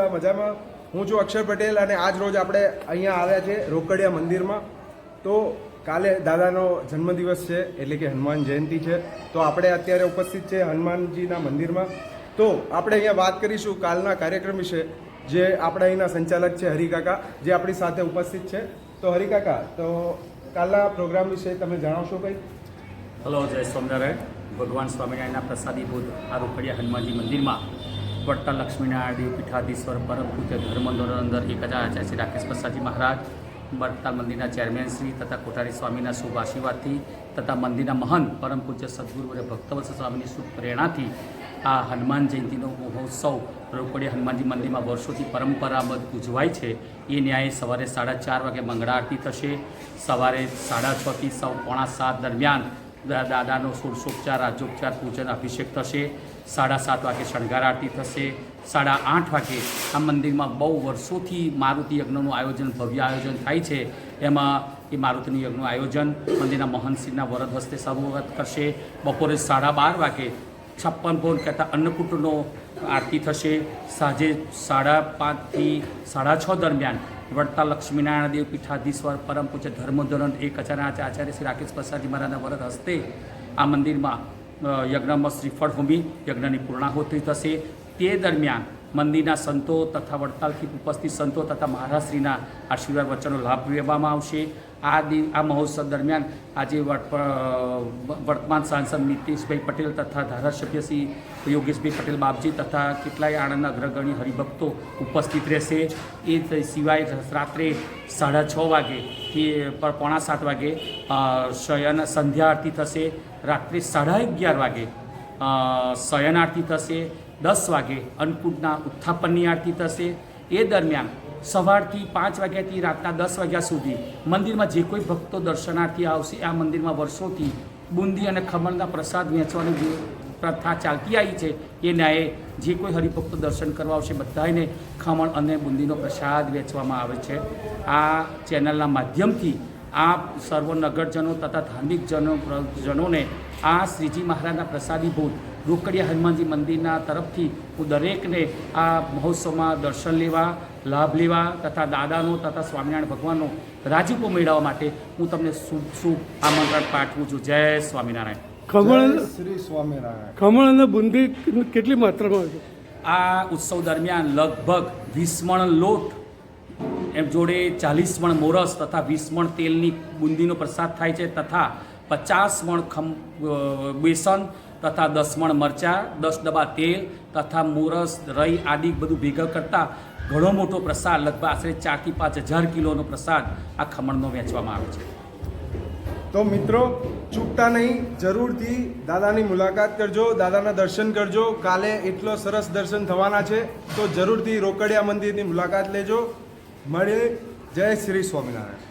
બધા મજામાં? હું છું અક્ષર પટેલ અને આજ રોજ આપણે અહીંયા આવ્યા છે રોકડિયા મંદિરમાં. તો કાલે દાદાનો જન્મદિવસ છે, એટલે કે હનુમાન જયંતિ છે. તો આપણે અત્યારે ઉપસ્થિત છે હનુમાનજીના મંદિરમાં. તો આપણે અહીંયા વાત કરીશું કાલના કાર્યક્રમ વિશે, જે આપણે અહીંના સંચાલક છે હરિકાકા, જે આપણી સાથે ઉપસ્થિત છે. તો હરિકાકા, તો કાલના પ્રોગ્રામ વિશે તમે જણાવશો કંઈ? હલો, જય સ્વામિનારાયણ. ભગવાન સ્વામિનારાયણના પ્રસાદીભૂત આ રોકડિયા હનુમાનજી મંદિરમાં વડતાલ લક્ષ્મીનારાયણ દેવ પીઠાધીશ્વર પરમ પૂજ્ય ધર્મધોરણ અંદર 1000 આચાર્ય શ્રી રાકેશ પ્રસાદજી મહારાજ, વડતાલ મંદિરના ચેરમેન શ્રી તથા કોઠારી સ્વામીના શુભ આશીર્વાદથી તથા મંદિરના મહંત પરમ પૂજ્ય સદગુરુ અને ભક્તવત્સલ સ્વામીની શુભ પ્રેરણાથી આ હનુમાન જયંતિનો મહોત્સવ રોકડિયા હનુમાનજી મંદિરમાં વર્ષોથી પરંપરાબદ્ધ ઉજવાય છે. એ ન્યાયે સવારે 4:30 વાગે મંગળા આરતી થશે. સવારે 6:30 થી 7:45 દરમિયાન દાદાનો ષોડશોપચાર, રાજ્યોપચાર, પૂજન, અભિષેક થશે. 7:30 વાગે શણગાર આરતી થશે. 8:30 વાગે આ મંદિરમાં બહુ વર્ષોથી મારુતિ યજ્ઞનું આયોજન, ભવ્ય આયોજન થાય છે. એમાં એ મારુતિનું યજ્ઞનું આયોજન મંદિરના મહંતશ્રીના વરદ હસ્તે શરૂઆત કરશે. બપોરે 12:30 વાગે 56 ભોગ કહેતા અન્નકૂટનો આરતી થશે. સાંજે 5:30 થી 6:30 દરમિયાન વડતાલ લક્ષ્મીનારાયણ દેવ પીઠાધીશ્વર પરમ પૂજ્ય ધર્મધોરણ 1000 આચાર્ય શ્રી રાકેશ પ્રસાદજી મહારાજના વરદ હસ્તે આ મંદિરમાં યજ્ઞમાં શ્રીફળ હોમી યજ્ઞની પૂર્ણાહુતિ થશે. તે દરમિયાન મંદિરના સંતો તથા વડતાલથી ઉપસ્થિત સંતો તથા મહારાજશ્રીના આશીર્વાદ વચનો લાભ લેવામાં આવશે. આ મહોત્સવ દરમિયાન આજે વર્તમાન સાંસદ નીતિશભાઈ પટેલ તથા ધારાસભ્ય શ્રી યોગેશભાઈ પટેલ બાપજી તથા કેટલાય આણંદના અગ્રગણ્ય હરિભક્તો ઉપસ્થિત રહેશે. એ સિવાય રાત્રે 6:30 વાગેથી 6:45 વાગે સંધ્યા આરતી થશે. રાત્રે 11:30 વાગે શયન આરતી થશે. 10 વાગે અન્નકૂટના ઉત્થાપનની આરતી થશે. એ દરમિયાન સવારથી 5 વાગ્યાથી રાતના 10 વાગ્યા સુધી મંદિરમાં જે કોઈ ભક્તો દર્શનાર્થી આવશે, આ મંદિરમાં વર્ષોથી બુંદી અને ખમણના પ્રસાદ વહેંચવાની જે પ્રથા ચાલતી આવી છે, એ ન્યાયે જે કોઈ હરિભક્તો દર્શન કરવા આવશે બધાને ખમણ અને બુંદીનો પ્રસાદ વહેંચવામાં આવે છે. આ ચેનલના માધ્યમથી આ સર્વ નગરજનો તથા ધાર્મિક જનોને આ શ્રીજી મહારાજના પ્રસાદીભૂત રોકડિયા હનુમાનજી મંદિરના તરફથી હું દરેકને આ મહોત્સવમાં દર્શન લેવા, લાભ લેવા તથા દાદાનો તથા સ્વામિનારાયણ ભગવાનનો રાજીપો મેળવવા માટે હું તમને શુભ આમંત્રણ પાઠવું છું. જય સ્વામિનારાયણ. શ્રી સ્વામિનારાયણ. ખમણ અને બુંદી કેટલી માત્રામાં છે? આ ઉત્સવ દરમિયાન લગભગ 20 મણ લોટ, એમ જોડે 40 મણ મોરસ તથા 20 મણ તેલની બુંદીનો પ્રસાદ થાય છે તથા 50 મણ બેસન તથા 10 મણ મરચાં, 10 ડબ્બા તેલ તથા મોરસ, રઈ આદિ બધું ભેગા કરતાં ઘણો મોટો પ્રસાદ, લગભગ આશરે 4 થી 5000 કિલોનો પ્રસાદ આ ખમણનો વહેંચવામાં આવે છે. તો મિત્રો, ચૂકતા નહીં, જરૂરથી દાદાની મુલાકાત કરજો, દાદાના દર્શન કરજો. કાલે એટલો સરસ દર્શન થવાના છે, તો જરૂરથી રોકડિયા મંદિરની મુલાકાત લેજો. મળે. જય શ્રી સ્વામિનારાયણ.